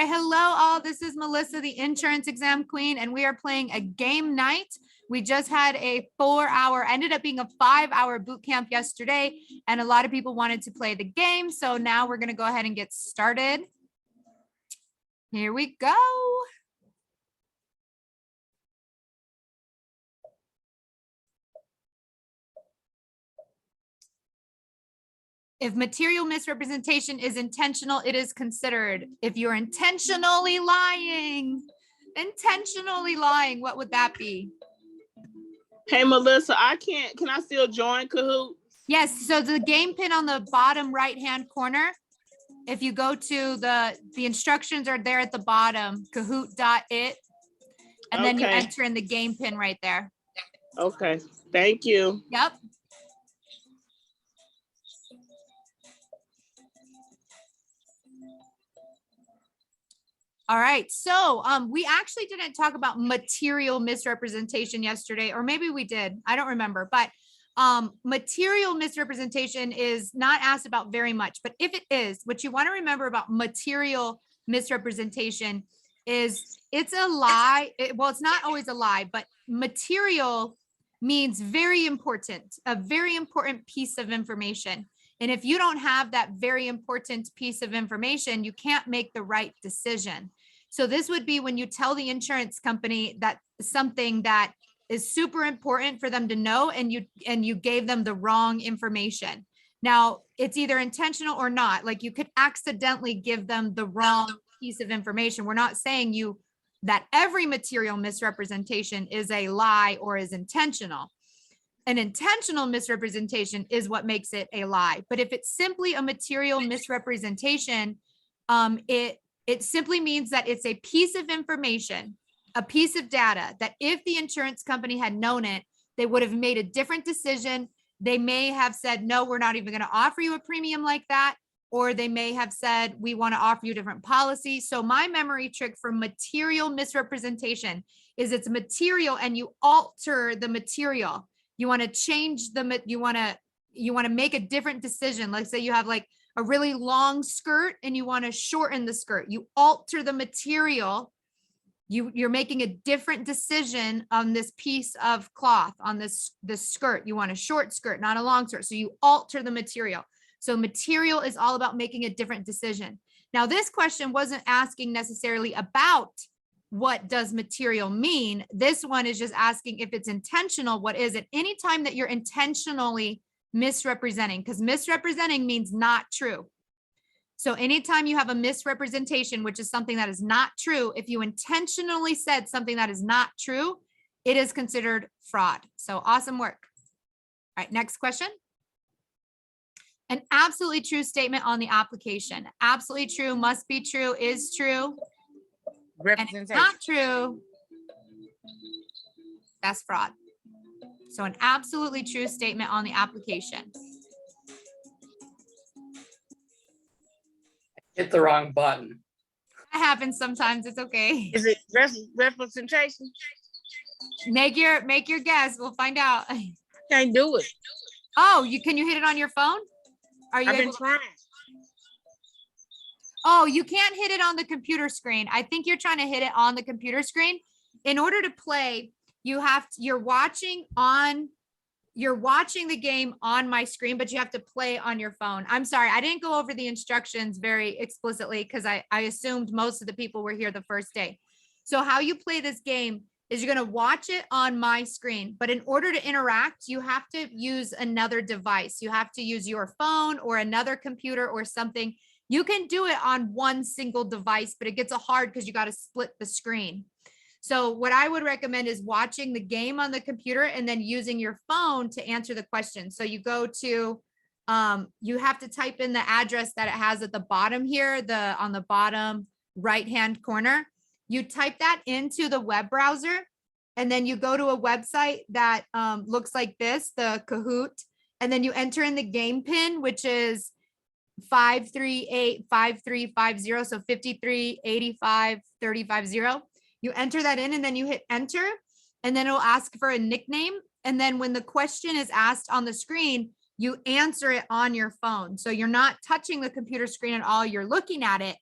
All right, hello all. This is Melissa, the insurance exam queen, and we are playing a game night. We just had a 4-hour, ended up being a 5-hour boot camp yesterday, and a lot of people wanted to play the game. So now we're going to go ahead and get started. Here we go. If material misrepresentation is intentional, it is considered. If you're intentionally lying, what would that be? Hey, Melissa, can I still join Kahoot? Yes, so the game pin on the bottom right-hand corner, if you go to the instructions are there at the bottom, kahoot.it, and then you enter in the game pin right there. Okay, thank you. Yep. All right, so we actually didn't talk about material misrepresentation yesterday, or maybe we did, I don't remember, but material misrepresentation is not asked about very much, but if it is, what you want to remember about material misrepresentation is it's a lie. Well, it's not always a lie, but material means very important, a very important piece of information. And if you don't have that very important piece of information, you can't make the right decision. So this would be when you tell the insurance company that something that is super important for them to know, and you gave them the wrong information. Now, it's either intentional or not. Like, you could accidentally give them the wrong piece of information. We're not saying that every material misrepresentation is a lie or is intentional. An intentional misrepresentation is what makes it a lie. But if it's simply a material misrepresentation, it simply means that it's a piece of information, a piece of data that if the insurance company had known it, they would have made a different decision. They may have said, no, we're not even going to offer you a premium like that. Or they may have said, we want to offer you a different policy. So my memory trick for material misrepresentation is it's material and you alter the material. You want to change you want to make a different decision. Like, say you have like a really long skirt and you want to shorten the skirt. You alter the material. You're making a different decision on this piece of cloth, on this skirt. You want a short skirt, not a long skirt. So you alter the material. So material is all about making a different decision. Now, this question wasn't asking necessarily about what does material mean. This one is just asking if it's intentional, what is it? Anytime that you're intentionally misrepresenting, because misrepresenting means not true. So anytime you have a misrepresentation, which is something that is not true, if you intentionally said something that is not true, it is considered fraud. So awesome work. All right, next question. An absolutely true statement on the application. Absolutely true, must be true, is true. And if it's not true, that's fraud. So an absolutely true statement on the application. Hit the wrong button. That happens sometimes. It's okay. Is it representation? Make your guess. We'll find out. I can't do it. Oh, can you hit it on your phone? Are you I've been able trying. Oh, you can't hit it on the computer screen. I think you're trying to hit it on the computer screen. In order to play, you're watching the game on my screen, but you have to play on your phone. I'm sorry, I didn't go over the instructions very explicitly because I assumed most of the people were here the first day. So how you play this game is you're going to watch it on my screen, but in order to interact, you have to use another device. You have to use your phone or another computer or something. You can do it on one single device, but it gets hard because you got to split the screen. So what I would recommend is watching the game on the computer and then using your phone to answer the question. So you go to, you have to type in the address that it has at the bottom here, on the bottom right-hand corner. You type that into the web browser, and then you go to a website that looks like this, the Kahoot, and then you enter in the game pin, which is 5385350, so 5385350. You enter that in and then you hit enter, and then it'll ask for a nickname. And then when the question is asked on the screen, you answer it on your phone. So you're not touching the computer screen at all. You're looking at it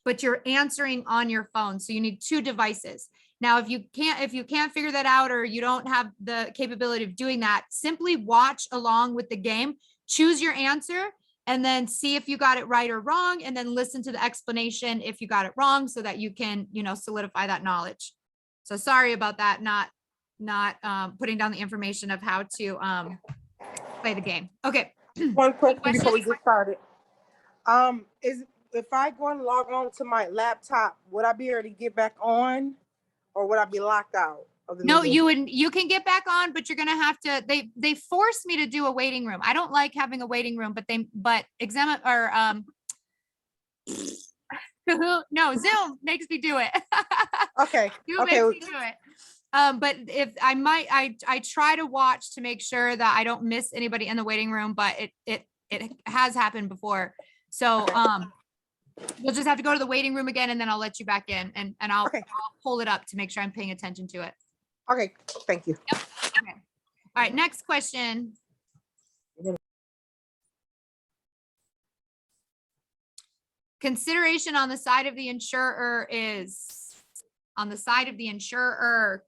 but you're answering on your phone. So you need two devices. Now, if you can't figure that out, or you don't have the capability of doing that, simply watch along with the game, choose your answer, and then see if you got it right or wrong, and then listen to the explanation if you got it wrong, so that you can, solidify that knowledge. So sorry about that, not putting down the information of how to play the game. Okay. One question before we get started. If I go and log on to my laptop, would I be able to get back on, or would I be locked out of the No, meeting? you can get back on, but you're gonna have to, they forced me to do a waiting room. I don't like having a waiting room, but exam or no, Zoom makes me do it. Okay. Zoom Okay. makes me do it. But if I try to watch to make sure that I don't miss anybody in the waiting room, but it has happened before. So you'll just have to go to the waiting room again, and then I'll let you back in, and I'll pull it up to make sure I'm paying attention to it. Okay. Thank you. Yep. Okay. All right. Next question. Consideration on the side of the insurer is on the side of the insurer.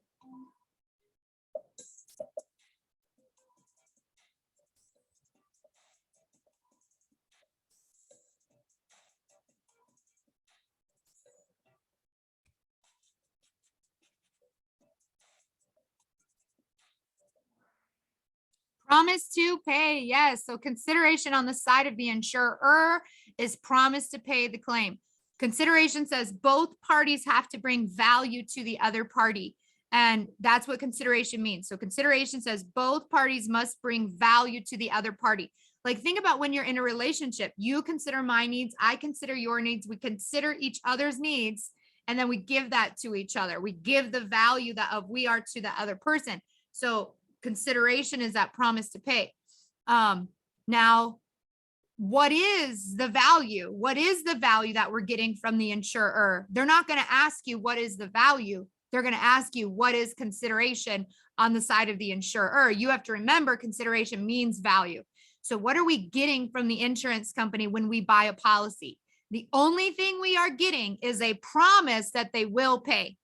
Promise to pay, yes. So consideration on the side of the insurer is promise to pay the claim. Consideration says both parties have to bring value to the other party. And that's what consideration means. So consideration says both parties must bring value to the other party. Like, think about when you're in a relationship, you consider my needs, I consider your needs, we consider each other's needs, and then we give that to each other. We give the value that we are to the other person. So consideration is that promise to pay. Now, what is the value? What is the value that we're getting from the insurer? They're not going to ask you what is the value. They're going to ask you what is consideration on the side of the insurer. You have to remember consideration means value. So what are we getting from the insurance company when we buy a policy? The only thing we are getting is a promise that they will pay.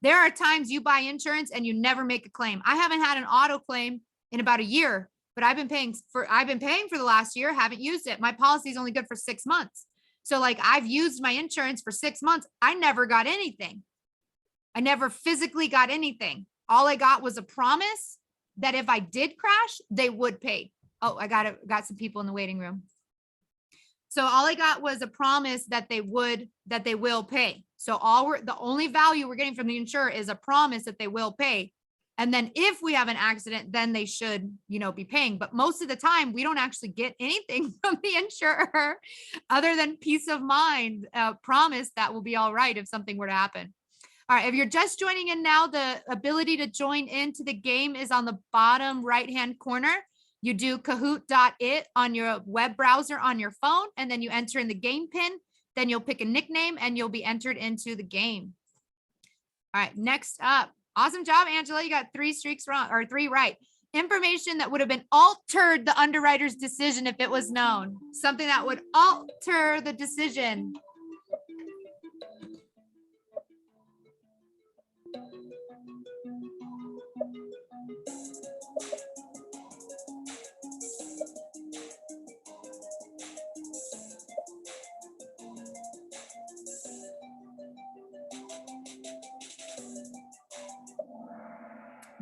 There are times you buy insurance and you never make a claim. I haven't had an auto claim in about a year, but I've been paying for the last year, haven't used it. My policy is only good for 6 months. So like, I've used my insurance for 6 months. I never got anything. I never physically got anything. All I got was a promise that if I did crash, they would pay. Oh, I got some people in the waiting room. So all I got was a promise that they will pay. So the only value we're getting from the insurer is a promise that they will pay. And then if we have an accident, then they should, be paying. But most of the time we don't actually get anything from the insurer other than peace of mind, promise that will be all right if something were to happen. All right. If you're just joining in now, the ability to join into the game is on the bottom right-hand corner. You do kahoot.it on your web browser on your phone, and then you enter in the game pin. Then you'll pick a nickname and you'll be entered into the game. All right, next up. Awesome job, Angela. You got 3 streaks wrong, or 3 right. Information that would have been altered the underwriter's decision if it was known. Something that would alter the decision.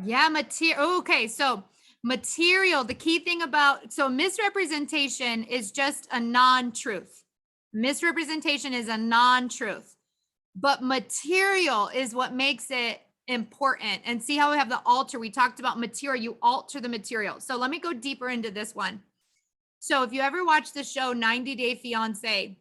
Yeah, material. Okay, so material, the key thing so misrepresentation is just a non-truth. Misrepresentation is a non-truth, but material is what makes it important. And see how we have the alter. We talked about material, you alter the material. So let me go deeper into this one. So if you ever watch the show 90 Day Fiance,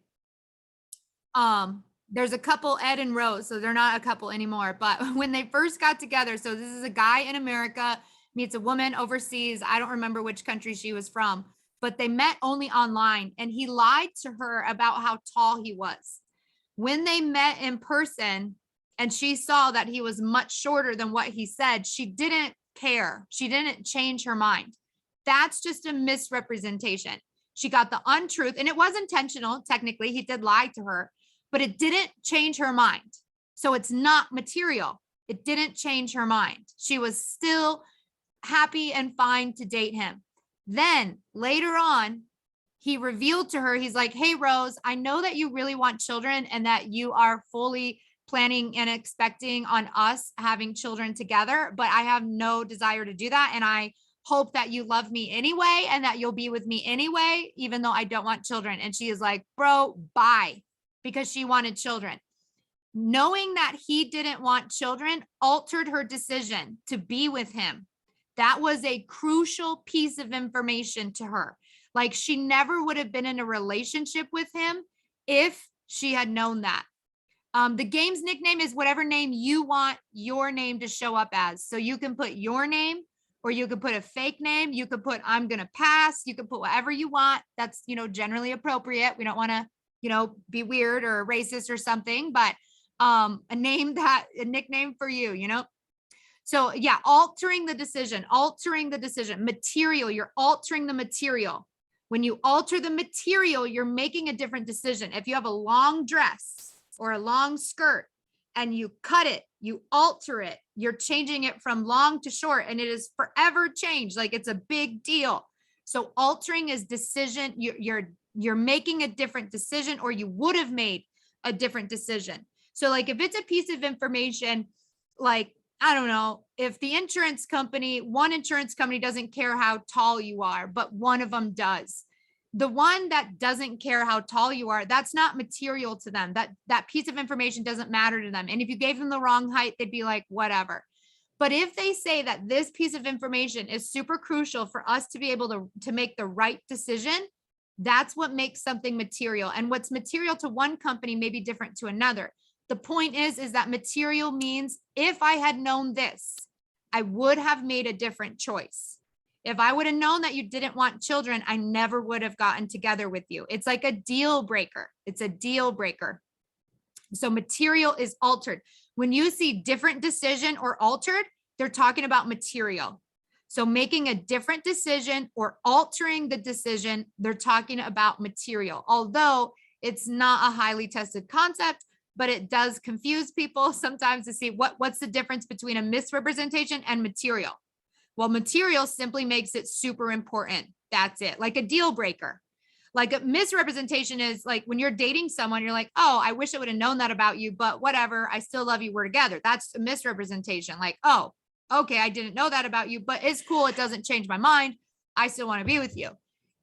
there's a couple, Ed and Rose, so they're not a couple anymore, but when they first got together, so this is a guy in America meets a woman overseas. I don't remember which country she was from, but they met only online, and he lied to her about how tall he was. When they met in person and she saw that he was much shorter than what he said, she didn't care. She didn't change her mind. That's just a misrepresentation. She got the untruth, and it was intentional. Technically, he did lie to her. but it didn't change her mind. So it's not material. It didn't change her mind. She was still happy and fine to date him. Then later on, he revealed to her, he's like, hey, Rose, I know that you really want children and that you are fully planning and expecting on us having children together, but I have no desire to do that. And I hope that you love me anyway and that you'll be with me anyway, even though I don't want children. And she is like, bro, bye, because she wanted children. Knowing that he didn't want children altered her decision to be with him. That was a crucial piece of information to her. Like, she never would have been in a relationship with him if she had known that. The game's nickname is whatever name you want your name to show up as. So you can put your name, or you could put a fake name. You could put, I'm going to pass. You could put whatever you want. That's, generally appropriate. We don't want to, be weird or racist or something, but a nickname for you, So yeah, altering the decision, material, you're altering the material. When you alter the material, you're making a different decision. If you have a long dress or a long skirt and you cut it, you alter it, you're changing it from long to short, and it is forever changed. Like, it's a big deal. So altering is decision. You're making a different decision, or you would have made a different decision. So like, if it's a piece of information, like, I don't know, if the one insurance company doesn't care how tall you are, but one of them does. The one that doesn't care how tall you are, that's not material to them. That piece of information doesn't matter to them. And if you gave them the wrong height, they'd be like, whatever. But if they say that this piece of information is super crucial for us to be able to make the right decision, that's what makes something material. And what's material to one company may be different to another. The point is that material means if I had known this, I would have made a different choice. If I would have known that you didn't want children, I never would have gotten together with you. It's like a deal breaker. It's a deal breaker. So material is altered. When you see different decision or altered, they're talking about material. So making a different decision or altering the decision, they're talking about material. Although it's not a highly tested concept, but it does confuse people sometimes to see what's the difference between a misrepresentation and material. Well, material simply makes it super important. That's it, like a deal breaker. Like a misrepresentation is like when you're dating someone, you're like, oh, I wish I would have known that about you, but whatever, I still love you, we're together. That's a misrepresentation. Like, oh, okay, I didn't know that about you, but it's cool. It doesn't change my mind. I still want to be with you.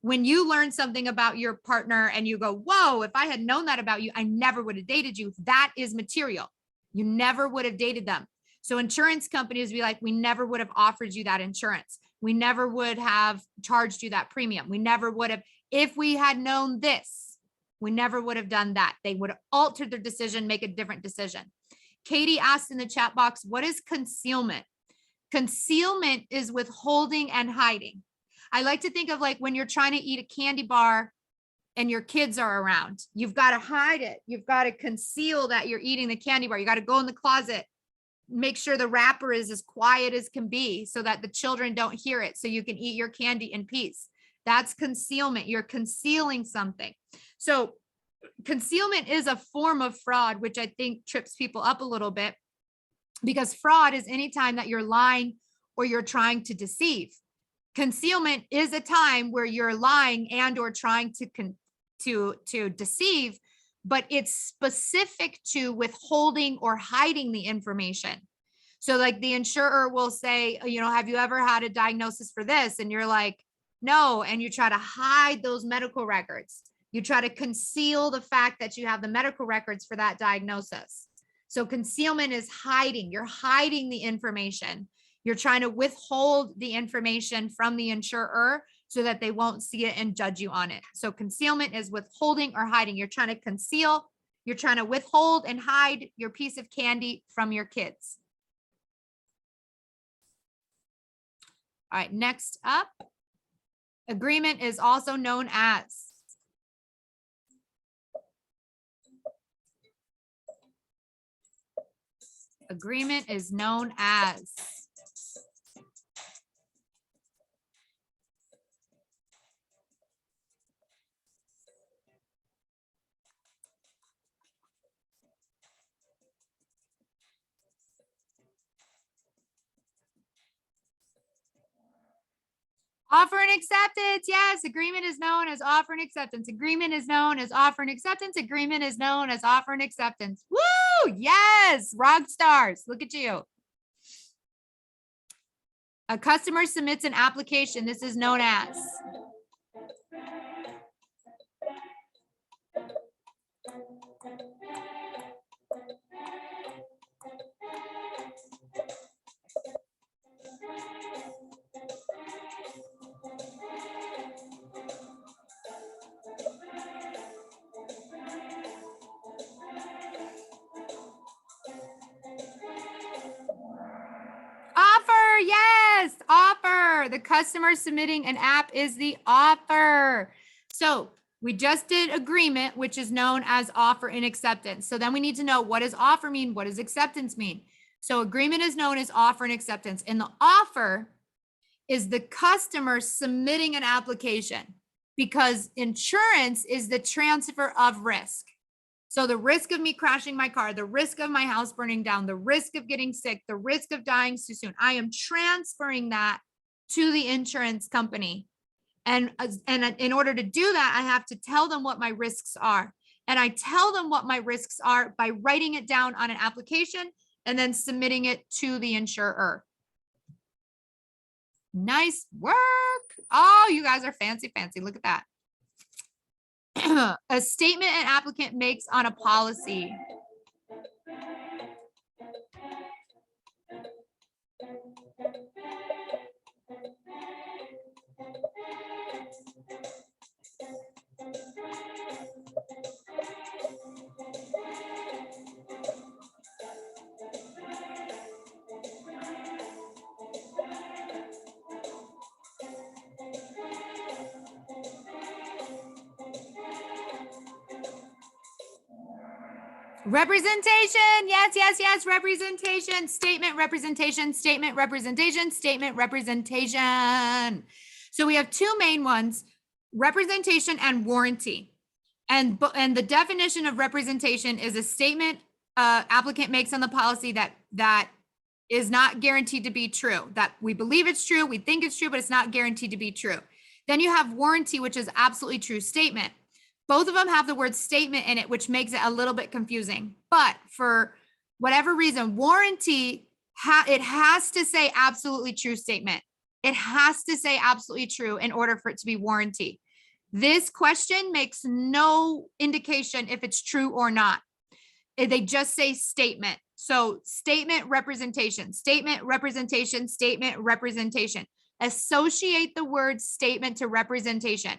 When you learn something about your partner and you go, whoa, if I had known that about you, I never would have dated you. That is material. You never would have dated them. So insurance companies be like, we never would have offered you that insurance. We never would have charged you that premium. We never would have, if we had known this, we never would have done that. They would have altered their decision, make a different decision. Katie asked in the chat box, what is concealment? Concealment is withholding and hiding. I like to think of like when you're trying to eat a candy bar and your kids are around, you've got to hide it. You've got to conceal that you're eating the candy bar. You got to go in the closet, make sure the wrapper is as quiet as can be so that the children don't hear it, so you can eat your candy in peace. That's concealment. You're concealing something. So concealment is a form of fraud, which I think trips people up a little bit, because fraud is any time that you're lying or you're trying to deceive. Concealment is a time where you're lying and or trying to deceive, but it's specific to withholding or hiding the information. So like the insurer will say, have you ever had a diagnosis for this? And you're like, no. And you try to hide those medical records. You try to conceal the fact that you have the medical records for that diagnosis. So concealment is hiding. You're hiding the information. You're trying to withhold the information from the insurer so that they won't see it and judge you on it. So concealment is withholding or hiding. You're trying to conceal, you're trying to withhold and hide your piece of candy from your kids. All right, next up, agreement is also known as. Agreement is known as. Offer and acceptance. Yes. Agreement is known as offer and acceptance. Agreement is known as offer and acceptance. Agreement is known as offer and acceptance. Woo! Yes. Rock stars. Look at you. A customer submits an application. This is known as. Offer, yes, offer. The customer submitting an app is the offer. So we just did agreement, which is known as offer and acceptance. So then we need to know, what does offer mean? What does acceptance mean? So agreement is known as offer and acceptance. And the offer is the customer submitting an application, because insurance is the transfer of risk. So the risk of me crashing my car, the risk of my house burning down, the risk of getting sick, the risk of dying too soon, I am transferring that to the insurance company. And in order to do that, I have to tell them what my risks are. And I tell them what my risks are by writing it down on an application and then submitting it to the insurer. Nice work. Oh, you guys are fancy, fancy. Look at that. A statement an applicant makes on a policy. Representation. Yes, yes, yes. Representation. Statement representation. Statement representation. Statement representation. So we have two main ones, representation and warranty. And the definition of representation is a statement applicant makes on the policy that is not guaranteed to be true, that we believe it's true, we think it's true, but it's not guaranteed to be true. Then you have warranty, which is absolutely true statement. Both of them have the word statement in it, which makes it a little bit confusing. But for whatever reason, warranty, it has to say absolutely true statement. It has to say absolutely true in order for it to be warranty. This question makes no indication if it's true or not. They just say statement. So statement representation, statement representation, statement representation. Associate the word statement to representation.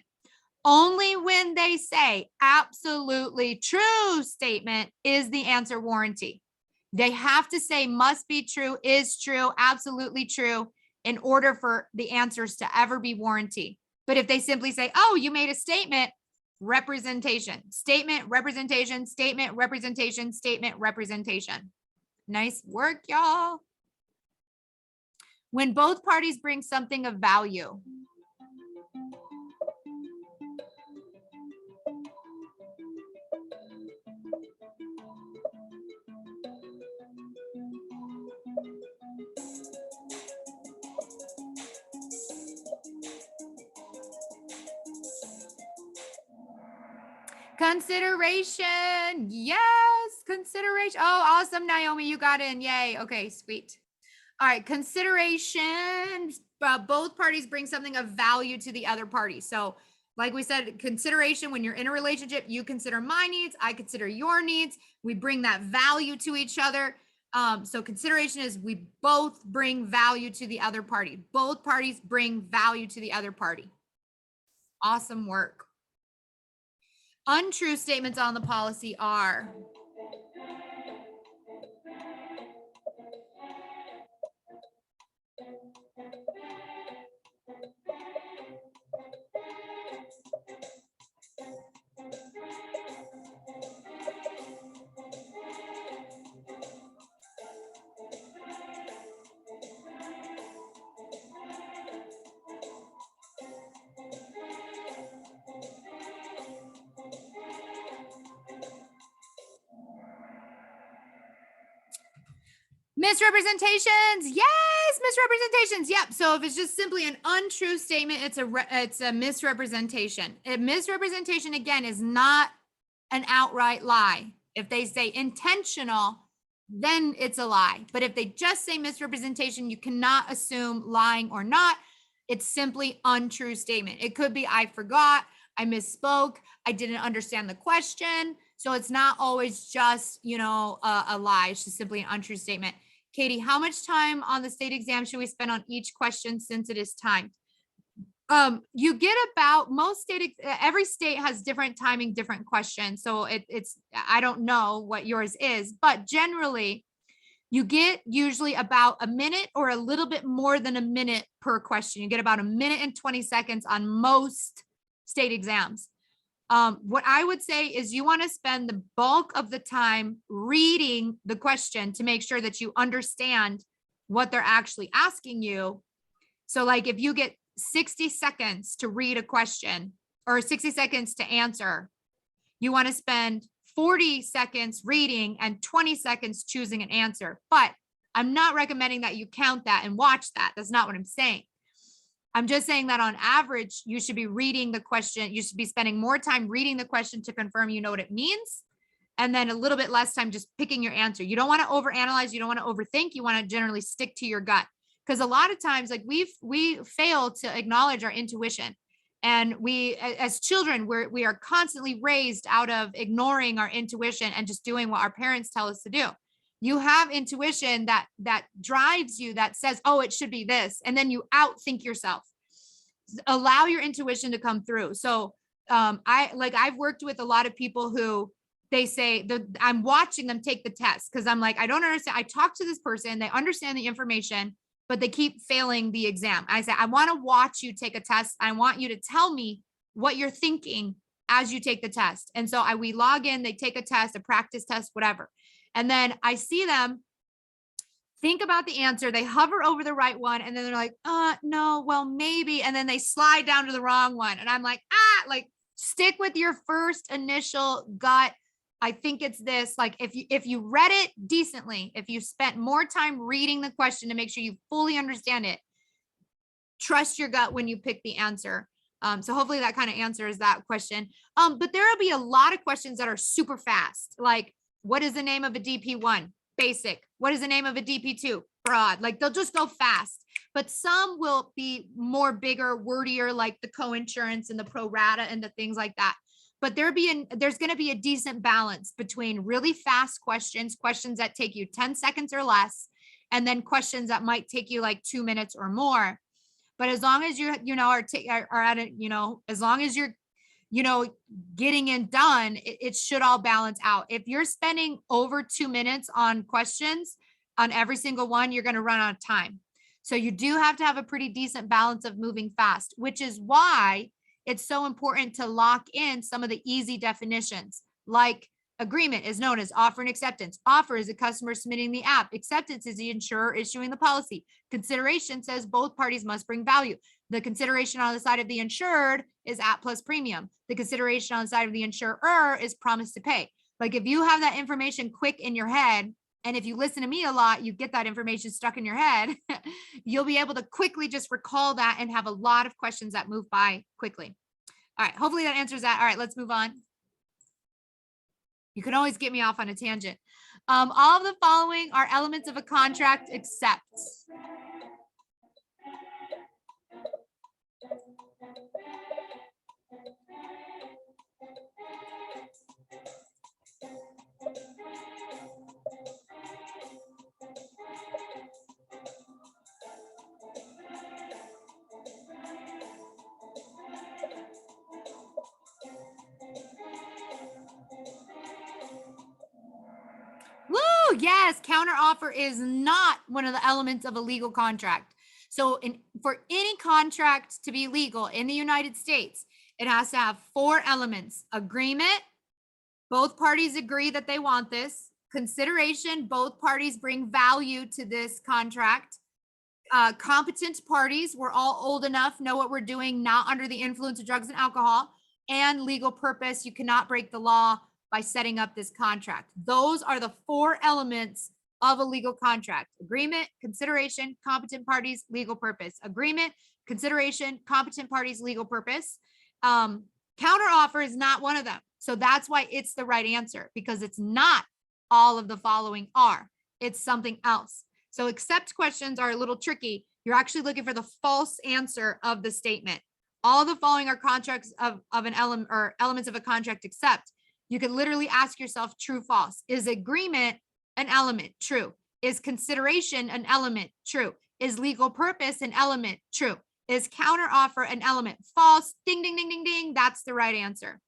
Only when they say absolutely true statement is the answer warranty. They have to say must be true, is true, absolutely true in order for the answers to ever be warranty. But if they simply say, oh, you made a statement, representation, statement, representation, statement, representation, statement, representation. Nice work, y'all. When both parties bring something of value. Consideration. Yes, consideration. Oh, awesome, Naomi. You got in. Yay. Okay, sweet. All right, consideration. Both parties bring something of value to the other party. So like we said, consideration, when you're in a relationship, you consider my needs, I consider your needs. We bring that value to each other. So consideration is we both bring value to the other party. Both parties bring value to the other party. Awesome work. Untrue statements on the policy are. Misrepresentations. Yes, Yes, misrepresentations. Yep. So if it's just simply an untrue statement, it's a misrepresentation. A misrepresentation, again, is not an outright lie. If they say intentional, then it's a lie. But if they just say misrepresentation, you cannot assume lying or not. It's simply untrue statement. It could be I forgot, I misspoke, I didn't understand the question. So it's not always just, a lie. It's just simply an untrue statement. Katie, how much time on the state exam should we spend on each question since it is timed? You get about every state has different timing, different questions. So it's, I don't know what yours is, but generally you get usually about a minute or a little bit more than a minute per question. You get about a minute and 20 seconds on most state exams. What I would say is you want to spend the bulk of the time reading the question to make sure that you understand what they're actually asking you. So like if you get 60 seconds to read a question or 60 seconds to answer, you want to spend 40 seconds reading and 20 seconds choosing an answer. But I'm not recommending that you count that and watch that. That's not what I'm saying. I'm just saying that on average, you should be reading the question. You should be spending more time reading the question to confirm you know what it means. And then a little bit less time just picking your answer. You don't want to overanalyze. You don't want to overthink. You want to generally stick to your gut. Because a lot of times, like we fail to acknowledge our intuition. And we, as children, we are constantly raised out of ignoring our intuition and just doing what our parents tell us to do. You have intuition that drives you, that says, oh, it should be this. And then you outthink yourself. Allow your intuition to come through. So I've worked with a lot of people who they say I'm watching them take the test because I'm like, I don't understand. I talk to this person, they understand the information, but they keep failing the exam. I say, I want to watch you take a test. I want you to tell me what you're thinking as you take the test. And so we log in, they take a test, a practice test, whatever. And then I see them think about the answer. They hover over the right one. And then they're like, no, well, maybe. And then they slide down to the wrong one. And I'm like, stick with your first initial gut. I think it's this. Like if you read it decently, if you spent more time reading the question to make sure you fully understand it, trust your gut when you pick the answer. So hopefully that kind of answers that question. But there will be a lot of questions that are super fast. Like, what is the name of a DP1? Basic. What is the name of a DP2? Broad. Like they'll just go fast. But some will be more bigger, wordier, like the co-insurance and the pro rata and the things like that. But there's going to be a decent balance between really fast questions that take you 10 seconds or less, and then questions that might take you like 2 minutes or more. But as long as are at it, as long as you're, getting it done, it should all balance out. If you're spending over 2 minutes on questions on every single one, you're going to run out of time. So you do have to have a pretty decent balance of moving fast, which is why it's so important to lock in some of the easy definitions. Like agreement is known as offer and acceptance. Offer is a customer submitting the app. Acceptance is the insurer issuing the policy. Consideration says both parties must bring value. The consideration on the side of the insured is app plus premium. The consideration on the side of the insurer is promise to pay. Like if you have that information quick in your head, and if you listen to me a lot, you get that information stuck in your head, you'll be able to quickly just recall that and have a lot of questions that move by quickly. All right, hopefully that answers that. All right, let's move on. You can always get me off on a tangent. All of the following are elements of a contract except. Woo, yes, counteroffer is not one of the elements of a legal contract. So for any contract to be legal in the United States, it has to have 4 elements: agreement, both parties agree that they want this; consideration, both parties bring value to this contract; competent parties, we're all old enough, know what we're doing, not under the influence of drugs and alcohol; and legal purpose, you cannot break the law by setting up this contract. Those are the 4 elements of a legal contract. Agreement, consideration, competent parties, legal purpose. Agreement, consideration, competent parties, legal purpose. Counteroffer is not one of them. So that's why it's the right answer, because it's not all of the following are. It's something else. So accept questions are a little tricky. You're actually looking for the false answer of the statement. All the following are contracts of an element or elements of a contract except. You could literally ask yourself true, false. Is agreement an element? True. Is consideration an element? True. Is legal purpose an element? True. Is counteroffer an element? False. Ding, ding, ding, ding, ding. That's the right answer.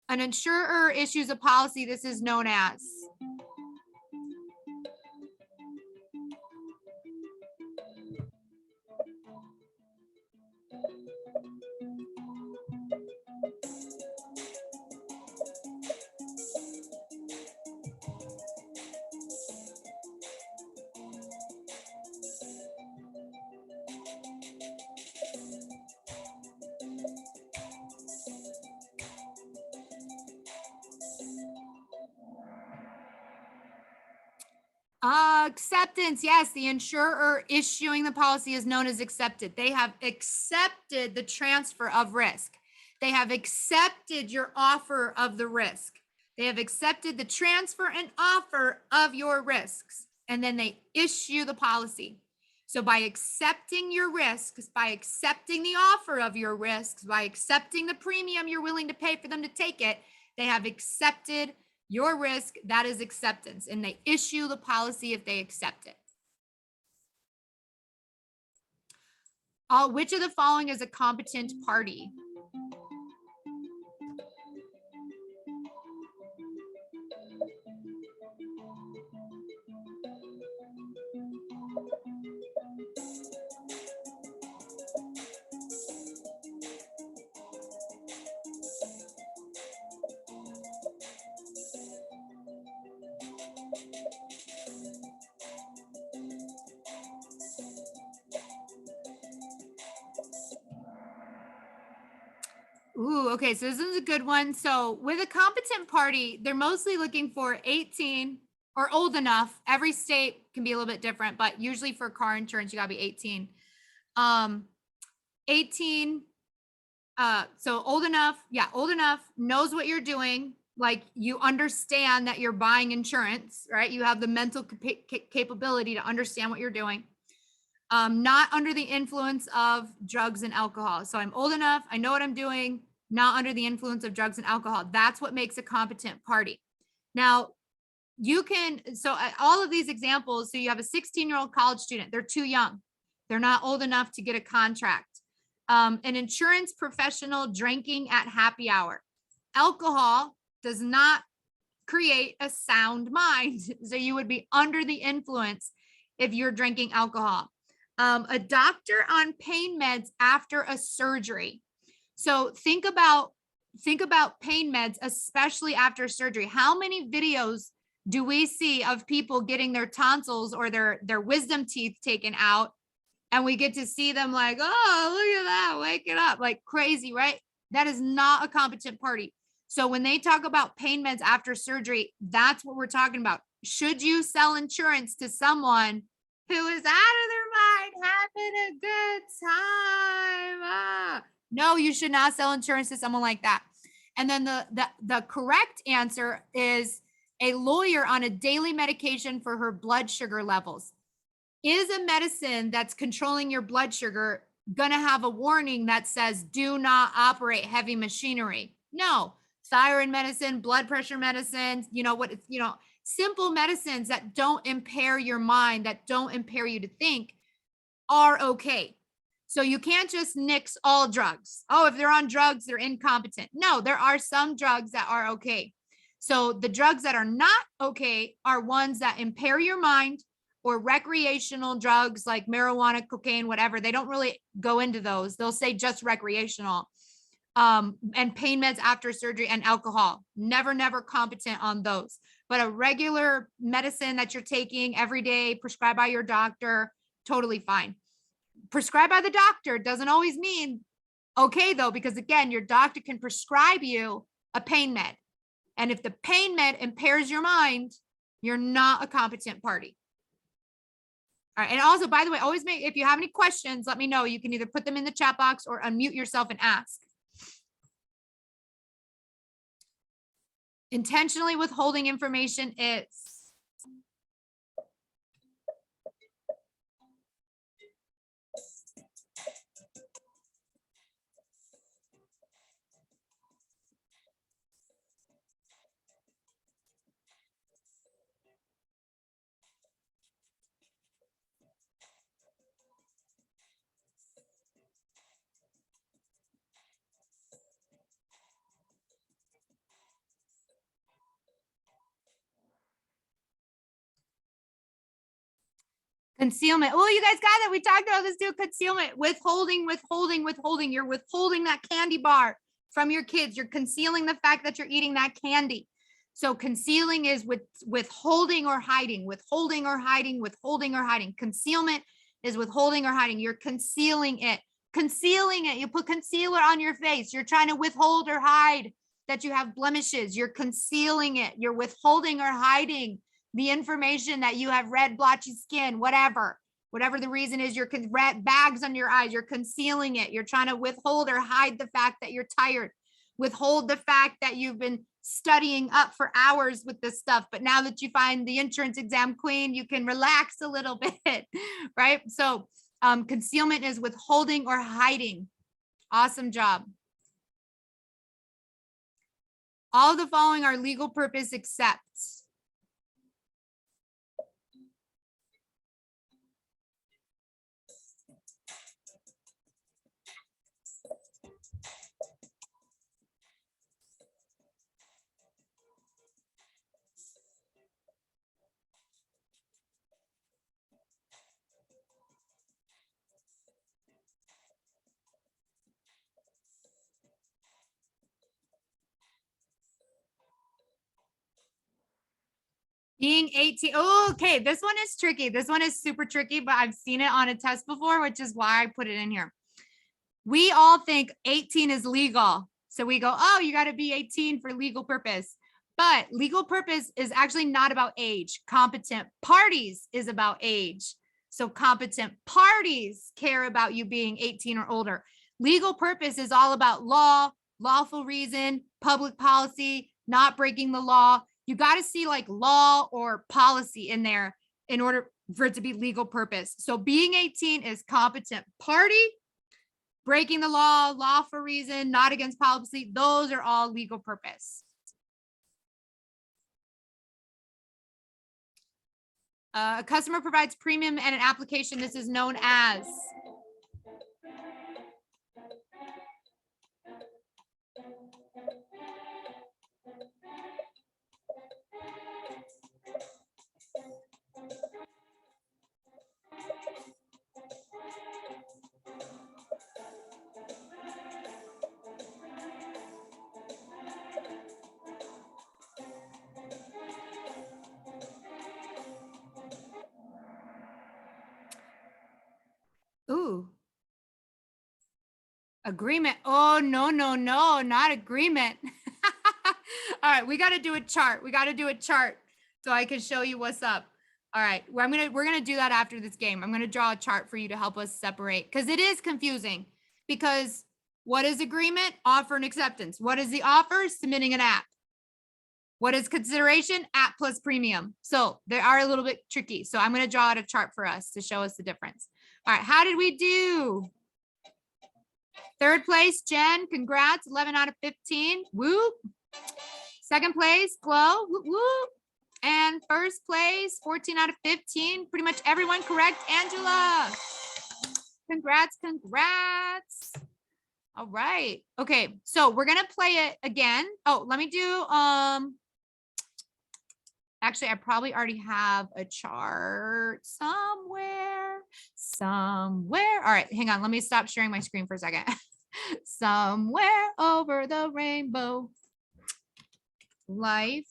An insurer issues a policy. This is known as. Acceptance. Yes, the insurer issuing the policy is known as accepted. They have accepted the transfer of risk. They have accepted your offer of the risk. They have accepted the transfer and offer of your risks, and then they issue the policy. So by accepting your risks, by accepting the offer of your risks, by accepting the premium you're willing to pay for them to take it, they have accepted your risk. That is acceptance, and they issue the policy if they accept it. Which of the following is a competent party? Ooh, okay, so this is a good one. So with a competent party, they're mostly looking for 18 or old enough. Every state can be a little bit different, but usually for car insurance, you gotta be 18. 18, so old enough, knows what you're doing. Like you understand that you're buying insurance, right? You have the mental capability to understand what you're doing. Not under the influence of drugs and alcohol. So I'm old enough, I know what I'm doing, not under the influence of drugs and alcohol. That's what makes a competent party. Now, you can, so all of these examples, so you have a 16-year-old college student, they're too young. They're not old enough to get a contract. An insurance professional drinking at happy hour. Alcohol does not create a sound mind. So you would be under the influence if you're drinking alcohol. A doctor on pain meds after a surgery. So think about pain meds, especially after surgery. How many videos do we see of people getting their tonsils or their wisdom teeth taken out? And we get to see them like, oh, look at that, wake it up, like crazy, right? That is not a competent party. So when they talk about pain meds after surgery, that's what we're talking about. Should you sell insurance to someone who is out of their mind, having a good time? No, you should not sell insurance to someone like that. And then the correct answer is a lawyer on a daily medication for her blood sugar levels. Is a medicine that's controlling your blood sugar gonna have a warning that says do not operate heavy machinery? No. Thyroid medicine, blood pressure medicines, simple medicines that don't impair your mind, that don't impair you to think, are okay. So you can't just nix all drugs. Oh, if they're on drugs, they're incompetent. No, there are some drugs that are okay. So the drugs that are not okay are ones that impair your mind, or recreational drugs like marijuana, cocaine, whatever. They don't really go into those. They'll say just recreational. And pain meds after surgery and alcohol. Never competent on those. But a regular medicine that you're taking every day, prescribed by your doctor, totally fine. Prescribed by the doctor doesn't always mean okay though, because again, your doctor can prescribe you a pain med. And if the pain med impairs your mind, you're not a competent party. All right. And also, by the way, always if you have any questions, let me know. You can either put them in the chat box or unmute yourself and ask. Intentionally withholding information is. Concealment. Oh, you guys got that. We talked about this too. Concealment, withholding. You're withholding that candy bar from your kids. You're concealing the fact that you're eating that candy. So concealing is withholding or hiding, Concealment is withholding or hiding. You're concealing it. You put concealer on your face. You're trying to withhold or hide that you have blemishes. You're concealing it. You're withholding or hiding the information that you have red, blotchy skin, whatever the reason is, you're red bags under your eyes. You're concealing it. You're trying to withhold or hide the fact that you're tired. Withhold the fact that you've been studying up for hours with this stuff. But now that you find the entrance exam queen, you can relax a little bit, right? So concealment is withholding or hiding. Awesome job. All of the following are legal purpose except. Being 18. Oh, okay. This one is tricky. This one is super tricky, but I've seen it on a test before, which is why I put it in here. We all think 18 is legal. So we go, oh, you got to be 18 for legal purpose. But legal purpose is actually not about age. Competent parties is about age. So competent parties care about you being 18 or older. Legal purpose is all about law, lawful reason, public policy, not breaking the law. You got to see like law or policy in there in order for it to be legal purpose. So being 18 is competent party, breaking the law, lawful reason, not against policy. Those are all legal purpose. A customer provides premium and an application. This is known as. Ooh. Agreement. Oh, no, not agreement. All right, we got to do a chart. So I can show you what's up. All right, we're gonna do that after this game. I'm gonna draw a chart for you to help us separate, because it is confusing. Because what is agreement? Offer and acceptance. What is the offer? Submitting an app. What is consideration? App plus premium. So they are a little bit tricky. So I'm gonna draw out a chart for us to show us the difference. All right, how did we do? Third place, Jen, congrats, 11 out of 15. Whoop. Second place, Chloe, whoop, whoop. And first place, 14 out of 15. Pretty much everyone correct. Angela, congrats. All right. Okay, so we're gonna play it again. Oh, let me do, actually, I probably already have a chart somewhere. All right, hang on. Let me stop sharing my screen for a second. Somewhere over the rainbow. Life.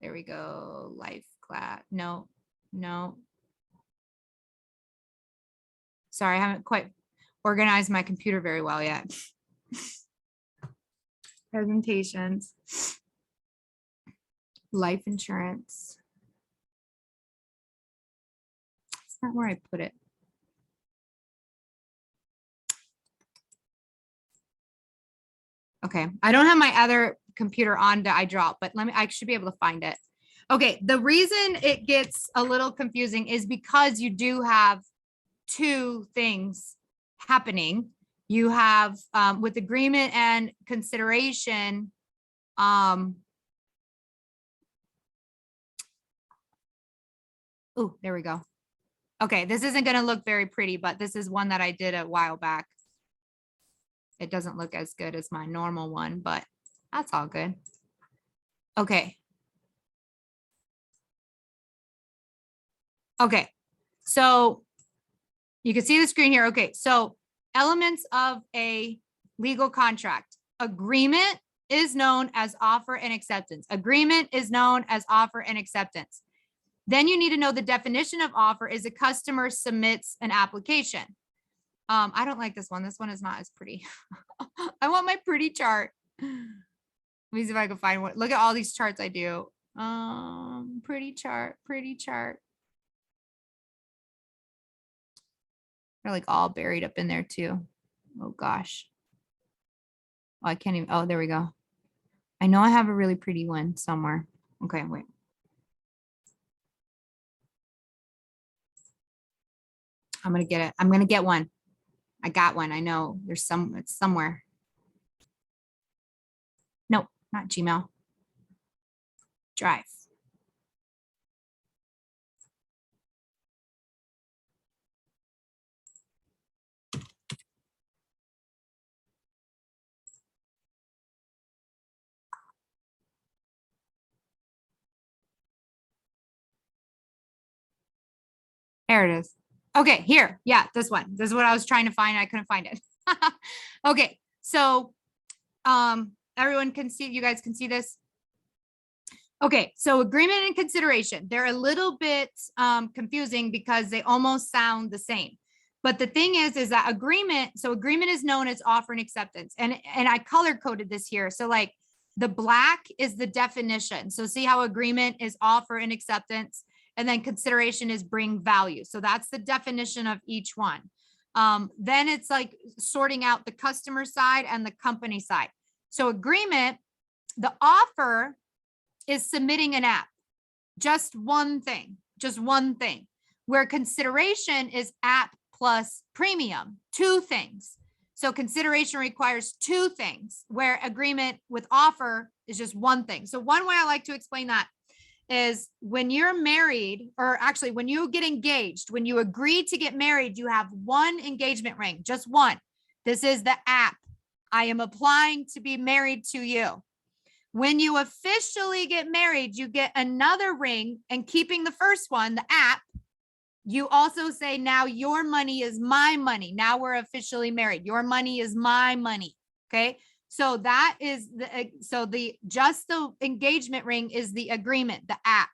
There we go. Life class. No. Sorry, I haven't quite organized my computer very well yet. Presentations. Life insurance. That's not where I put it. Okay, I don't have my other computer on to iDrop, but I should be able to find it. Okay, the reason it gets a little confusing is because you do have two things happening. You have with agreement and consideration. Oh, there we go. Okay, this isn't going to look very pretty, but this is one that I did a while back. It doesn't look as good as my normal one, but that's all good. Okay. Okay, so you can see the screen here. Okay, so elements of a legal contract. Agreement is known as offer and acceptance. Agreement is known as offer and acceptance. Then you need to know the definition of offer is a customer submits an application. I don't like this one. This one is not as pretty. I want my pretty chart. Let me see if I can find one. Look at all these charts I do. Pretty chart, pretty chart. They're like all buried up in there too. Oh gosh. Oh, I can't even, oh, there we go. I know I have a really pretty one somewhere. Okay, wait. I'm gonna get it. I'm gonna get one. I got one. I know there's it's somewhere. No, not Gmail. Drive. There it is. Okay, here. Yeah, this one. This is what I was trying to find. I couldn't find it. Okay, so everyone can see, you guys can see this. Okay, so agreement and consideration. They're a little bit confusing because they almost sound the same. But the thing is that agreement, so agreement is known as offer and acceptance. And I color coded this here. So like the black is the definition. So see how agreement is offer and acceptance, and then consideration is bring value. So that's the definition of each one. Then it's like sorting out the customer side and the company side. So agreement, the offer is submitting an app, just one thing, where consideration is app plus premium, two things. So consideration requires two things, where agreement with offer is just one thing. So one way I like to explain that is when you're married, or actually when you get engaged, when you agree to get married, you have one engagement ring, just one. This is the app. I am applying to be married to you. When you officially get married, you get another ring, and keeping the first one, the app, you also say, now your money is my money. Now we're officially married. Your money is my money. Okay. So that is just the engagement ring is the agreement, the app.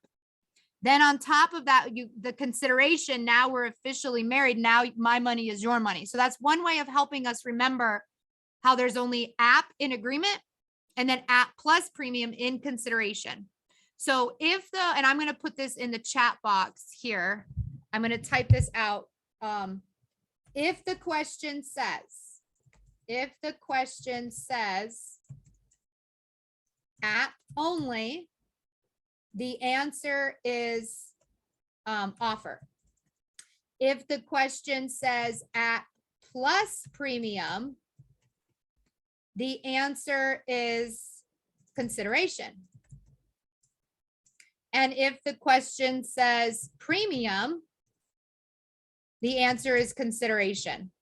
Then on top of that, the consideration, now we're officially married. Now my money is your money. So that's one way of helping us remember how there's only app in agreement and then app plus premium in consideration. So and I'm going to put this in the chat box here. I'm going to type this out. If the question says app only, the answer is offer. If the question says app plus premium, the answer is consideration. And if the question says premium, the answer is consideration,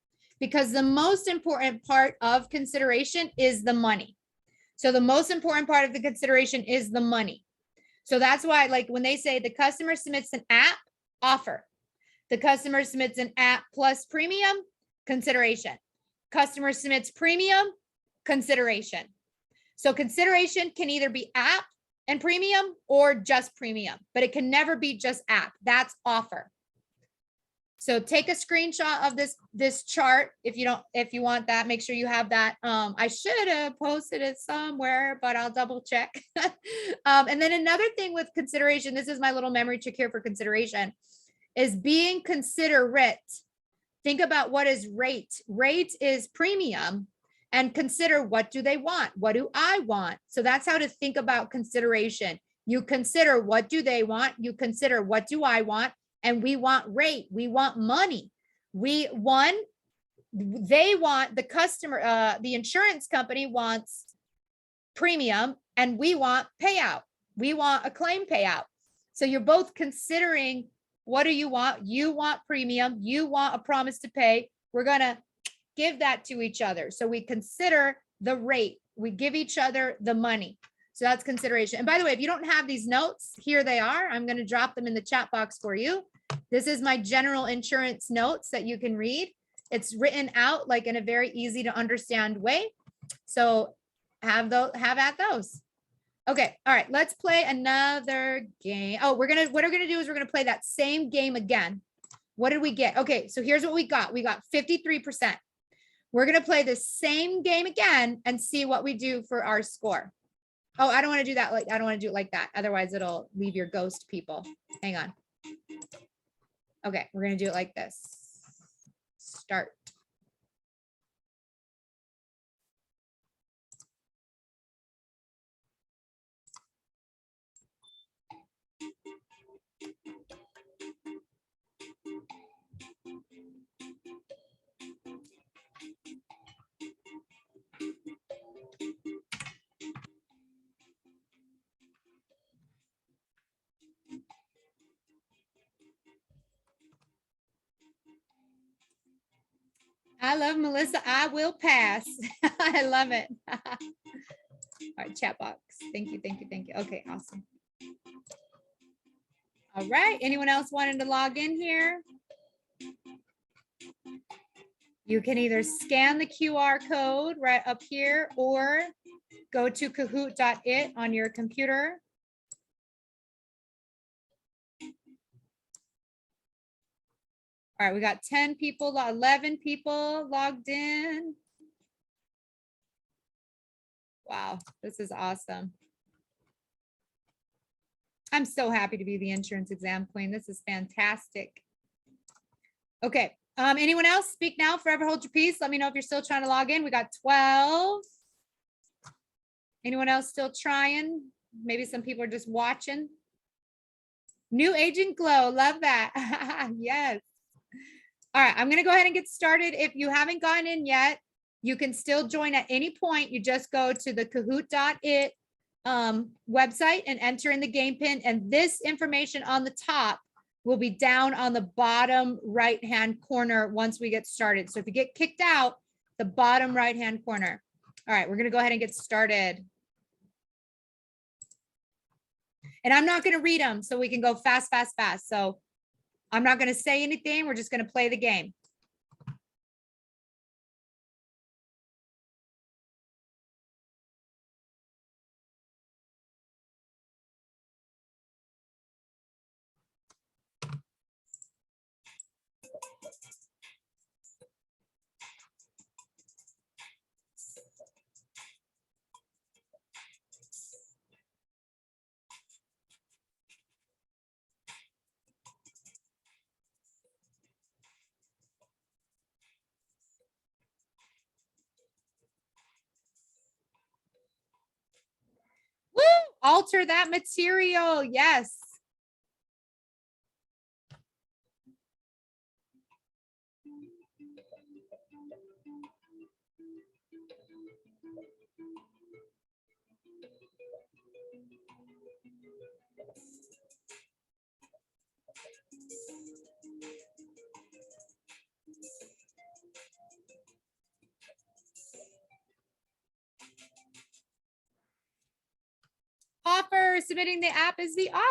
because the most important part of consideration is the money. So the most important part of the consideration is the money. So that's why, like when they say the customer submits an app, offer. The customer submits an app plus premium, consideration. Customer submits premium, consideration. So consideration can either be app and premium or just premium, but it can never be just app. That's offer. So take a screenshot of this chart. If you want that, make sure you have that. I should have posted it somewhere, but I'll double check. And then another thing with consideration, this is my little memory trick here for consideration, is being considerate. Think about what is rate. Rate is premium, and consider, what do they want? What do I want? So that's how to think about consideration. You consider, what do they want? You consider, what do I want? And we want rate. We want money. They want the customer, the insurance company wants premium, and we want payout. We want a claim payout. So you're both considering, what do you want? You want premium. You want a promise to pay. We're going to give that to each other. So we consider the rate. We give each other the money. So that's consideration. And by the way, if you don't have these notes, here they are. I'm going to drop them in the chat box for you. This is my general insurance notes that you can read. It's written out like in a very easy to understand way. So have at those. Okay. All right. Let's play another game. Oh, what we're going to do is we're going to play that same game again. What did we get? Okay. So here's what we got. We got 53%. We're going to play the same game again and see what we do for our score. Oh, I don't want to do that. I don't want to do it like that. Otherwise it'll leave your ghost people. Hang on. Okay. We're going to do it like this. Start. I love Melissa. I will pass. I love it. All right, chat box. Thank you, thank you, thank you. Okay, awesome. All right, anyone else wanting to log in here? You can either scan the QR code right up here or go to kahoot.it on your computer. All right, we got 10 people, 11 people logged in. Wow, this is awesome. I'm so happy to be the insurance exam queen. This is fantastic. Okay, anyone else? Speak now, forever hold your peace. Let me know if you're still trying to log in. We got 12. Anyone else still trying? Maybe some people are just watching. New agent glow, love that. Yes. All right, I'm going to go ahead and get started. If you haven't gotten in yet, you can still join at any point. You just go to the kahoot.it website and enter in the game pin. And this information on the top will be down on the bottom right-hand corner once we get started. So if you get kicked out, the bottom right-hand corner. All right, we're going to go ahead and get started. And I'm not going to read them, so we can go fast, fast, fast. So I'm not going to say anything. We're just going to play the game. Woo! Alter that material. Yes. Offer, submitting the app is the offer.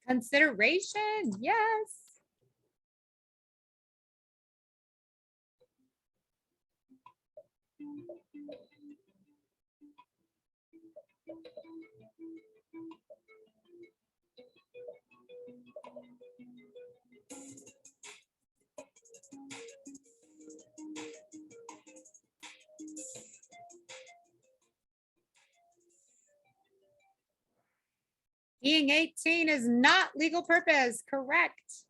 Consideration, yes. Being 18 is not legal purpose, correct.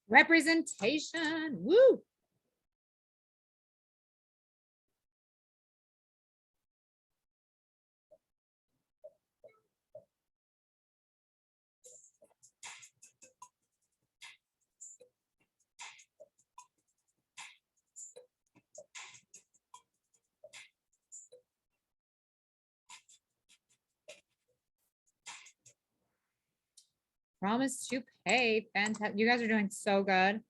Representation, woo. Promise to pay. Fantastic. You guys are doing so good.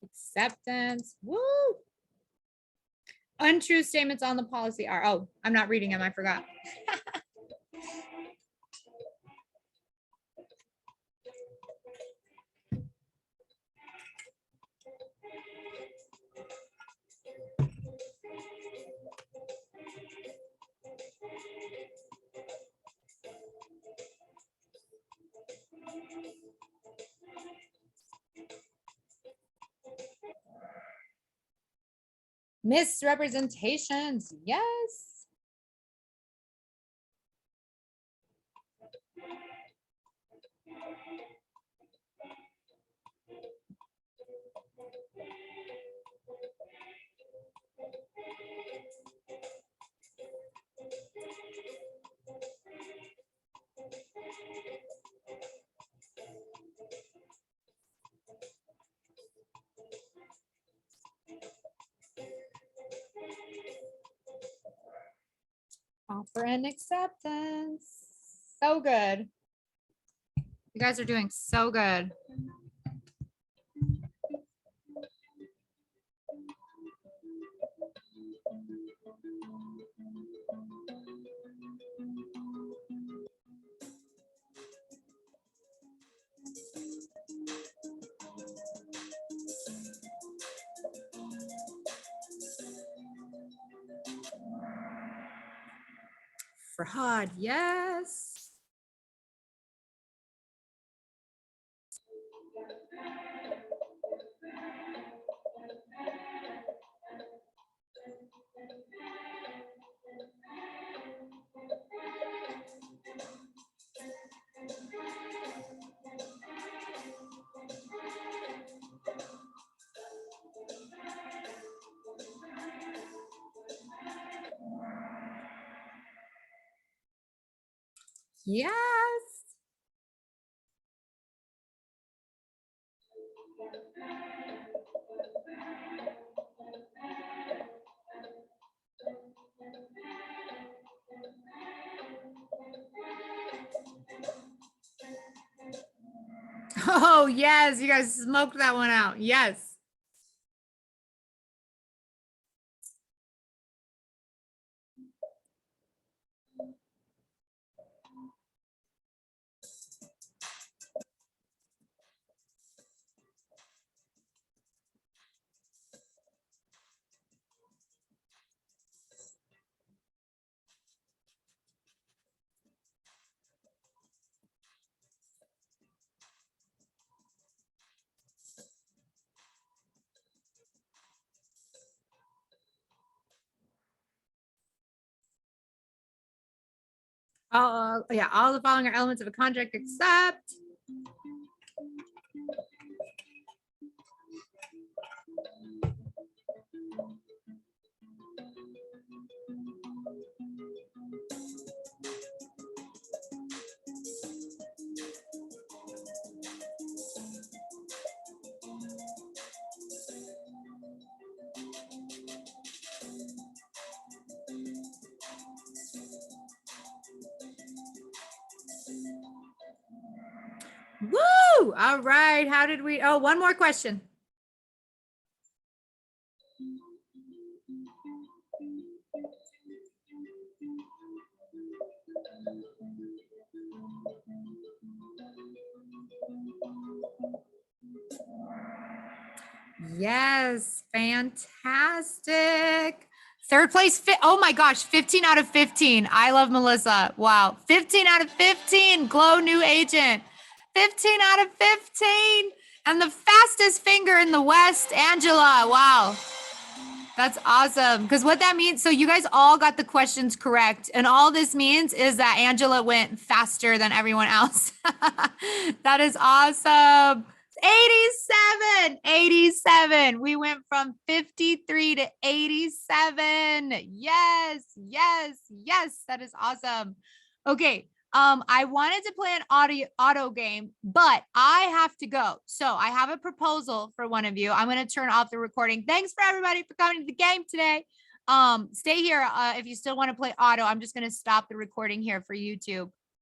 Acceptance, woo. Untrue statements on the policy are, oh, I'm not reading them, I forgot. Misrepresentations, yes. Offer and acceptance. So good. You guys are doing so good. Fraud, yes. Yes. Oh, yes. You guys smoked that one out. Yes. Yeah, all the following are elements of a contract except. Woo! All right. How did we? Oh, one more question. Yes, fantastic. Third place, oh my gosh, 15 out of 15. I love Melissa. Wow. 15 out of 15. Glow new agent. 15 out of 15. And the fastest finger in the West, Angela. Wow. That's awesome. Because what that means, so you guys all got the questions correct. And all this means is that Angela went faster than everyone else. That is awesome. 87. We went from 53 to 87. Yes. That is awesome. Okay. I wanted to play an auto game, but I have to go. So I have a proposal for one of you. I'm going to turn off the recording. Thanks for everybody for coming to the game today. Stay here if you still want to play auto. I'm just going to stop the recording here for YouTube.